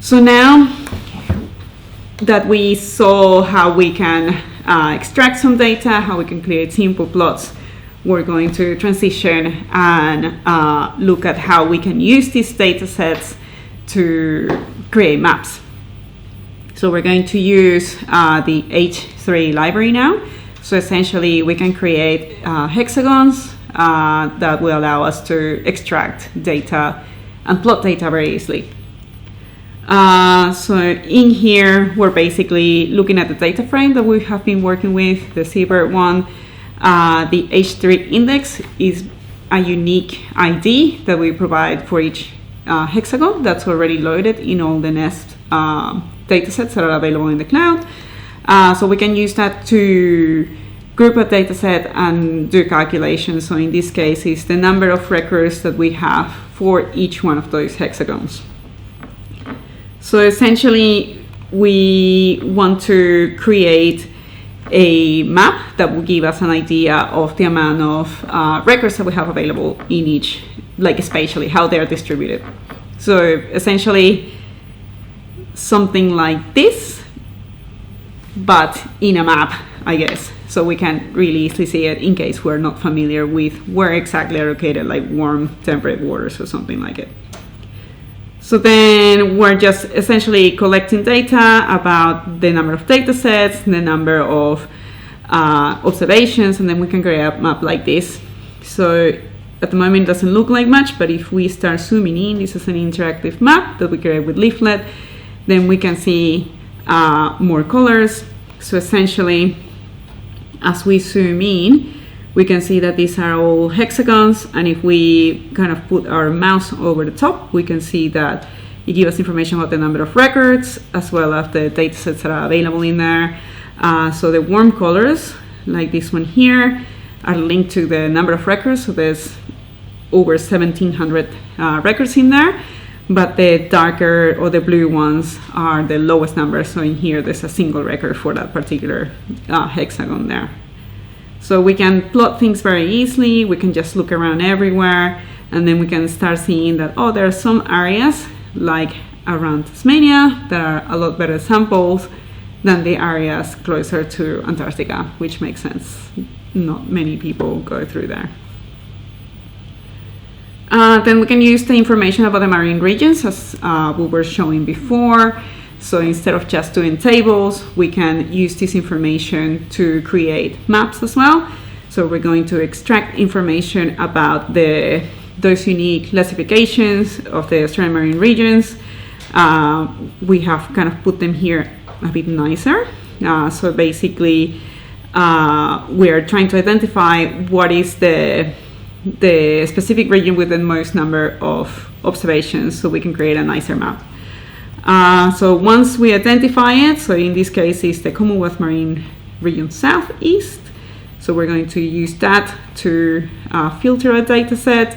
So now that we saw how we can extract some data, how we can create simple plots, we're going to transition and look at how we can use these data sets to create maps. So we're going to use the H3 library now. So essentially we can create hexagons that will allow us to extract data and plot data very easily. So in here, we're basically looking at the data frame that we have been working with, the Seabird one. The H3 index is a unique ID that we provide for each hexagon that's already loaded in all the NESP datasets that are available in the cloud. So we can use that to group a dataset and do calculations. So in this case, it's the number of records that we have for each one of those hexagons. So essentially, we want to create a map that will give us an idea of the amount of records that we have available in each, like spatially, how they're distributed. So essentially, something like this, but in a map, I guess. So we can really easily see it in case we're not familiar with where exactly are located, like warm temperate waters or something like it. So then we're just essentially collecting data about the number of data sets, the number of observations, and then we can create a map like this. So at the moment it doesn't look like much, but if we start zooming in, this is an interactive map that we create with Leaflet, then we can see more colors. So essentially, as we zoom in, we can see that these are all hexagons, and if we kind of put our mouse over the top, we can see that it gives us information about the number of records, as well as the datasets that are available in there. So the warm colors, like this one here, are linked to the number of records, so there's over 1,700 records in there, but the darker or the blue ones are the lowest number, so in here there's a single record for that particular hexagon there. So we can plot things very easily, we can just look around everywhere, and then we can start seeing that, oh, there are some areas, like around Tasmania, that are a lot better samples than the areas closer to Antarctica, which makes sense. Not many people go through there. Then we can use the information about the marine regions, as we were showing before. So instead of just doing tables, we can use this information to create maps as well. So we're going to extract information about those unique classifications of the Australian marine regions. We have kind of put them here a bit nicer. So basically, we are trying to identify what is the specific region with the most number of observations, so we can create a nicer map. So once we identify it, so in this case it's the Commonwealth Marine region southeast, so we're going to use that to filter a data set.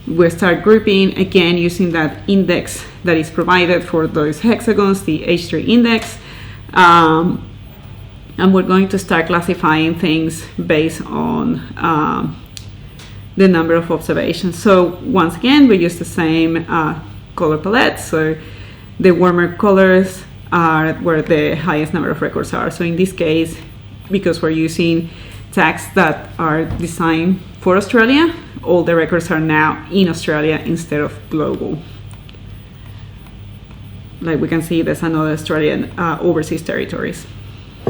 We'll start grouping, again using that index that is provided for those hexagons, the H3 index, and we're going to start classifying things based on the number of observations. So once again, we use the same color palette. So the warmer colors are where the highest number of records are. So in this case, because we're using tags that are designed for Australia, all the records are now in Australia instead of global. Like we can see, there's another Australian overseas territories.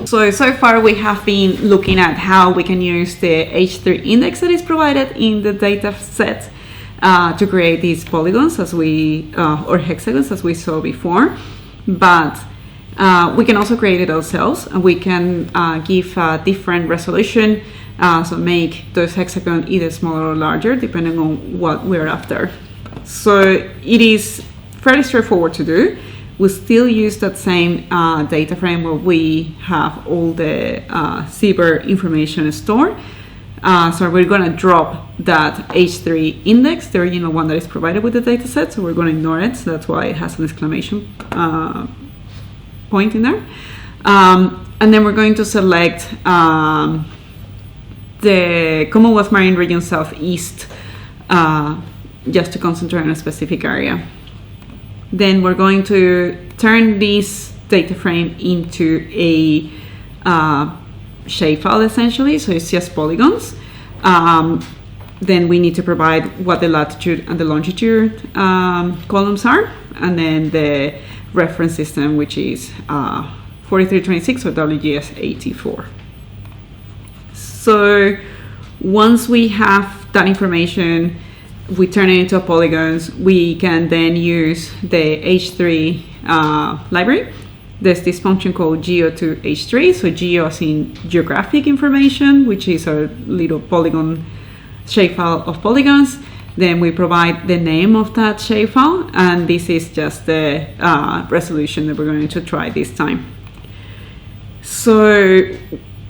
So far we have been looking at how we can use the H3 index that is provided in the data set to create these polygons or hexagons as we saw before. But we can also create it ourselves, and we can give a different resolution, so make those hexagons either smaller or larger depending on what we're after. So it is fairly straightforward to do. We still use that same data frame where we have all the Seabird information stored. So we're going to drop that H3 index, the original one that is provided with the data set. So we're going to ignore it. So that's why it has an exclamation point in there. And then we're going to select the Commonwealth Marine region southeast just to concentrate on a specific area. Then we're going to turn this data frame into a shapefile essentially, so it's just polygons. Then we need to provide what the latitude and the longitude columns are, and then the reference system, which is 4326 or WGS84. So once we have that information, we turn it into polygons. We can then use the H3 library. There's this function called geo2h3. So geo as in geographic information, which is a little polygon shapefile of polygons. Then we provide the name of that shapefile, and this is just the resolution that we're going to try this time. So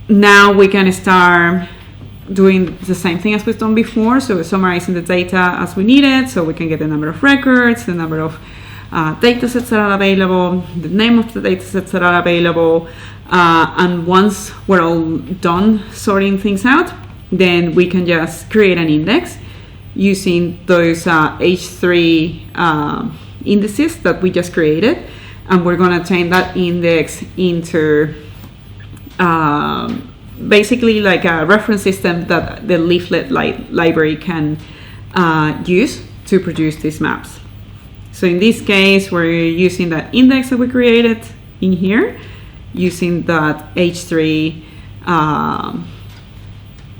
now we can start doing the same thing as we've done before. So we're summarizing the data as we need it, so we can get the number of records, the number of data sets that are available, the name of the data sets that are available, and once we're all done sorting things out, then we can just create an index using those H3 indices that we just created, and we're going to turn that index into basically like a reference system that the Leaflet library can use to produce these maps. So in this case, we're using that index that we created in here, using that H3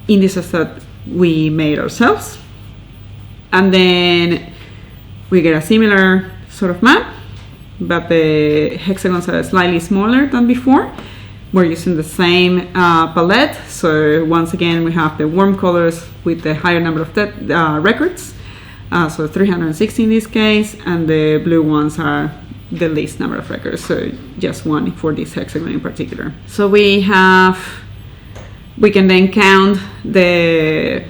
indices that we made ourselves. And then we get a similar sort of map, but the hexagons are slightly smaller than before. We're using the same palette. So once again, we have the warm colors with the higher number of records. So 360 in this case, and the blue ones are the least number of records. So just one for this hexagon in particular. So we can then count the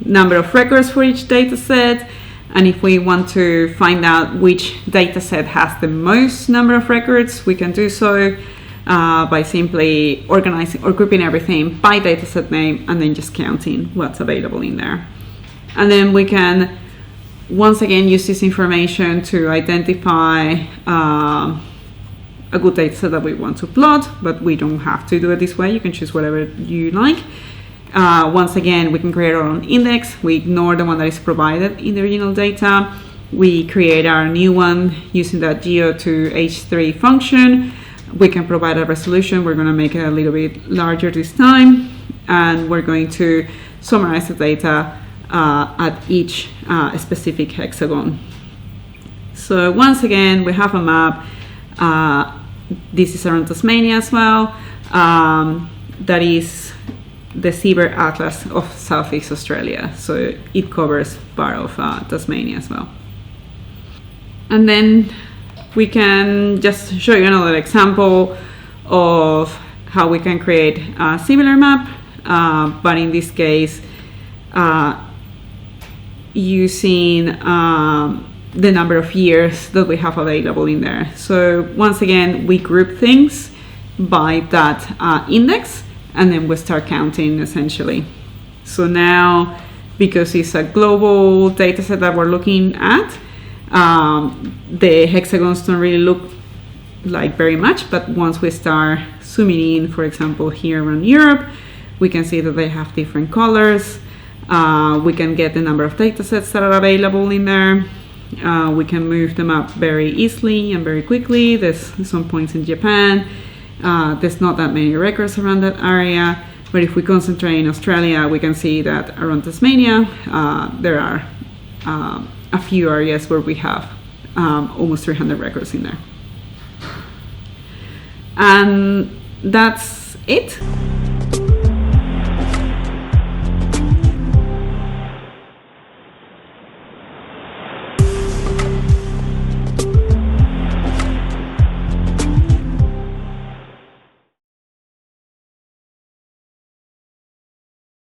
number of records for each data set, and if we want to find out which data set has the most number of records, we can do so by simply organizing or grouping everything by dataset name and then just counting what's available in there. And then we can once again use this information to identify a good dataset that we want to plot, but we don't have to do it this way. You can choose whatever you like. Once again, we can create our own index. We ignore the one that is provided in the original data. We create our new one using that geo2h3 function. We can provide a resolution. We're going to make it a little bit larger this time, and we're going to summarize the data at each specific hexagon. So once again, we have a map. This is around Tasmania as well. That is the Seabird Atlas of Southeast Australia. So it covers part of Tasmania as well. And then we can just show you another example of how we can create a similar map, but in this case, using the number of years that we have available in there. So once again, we group things by that index, and then we start counting essentially. So now, because it's a global data set that we're looking at, the hexagons don't really look like very much, but once we start zooming in, for example, here around Europe, we can see that they have different colors. We can get the number of data sets that are available in there. We can move them up very easily and very quickly. There's some points in Japan. There's not that many records around that area, but if we concentrate in Australia, we can see that around Tasmania, there are a few areas where we have almost 300 records in there. And that's it.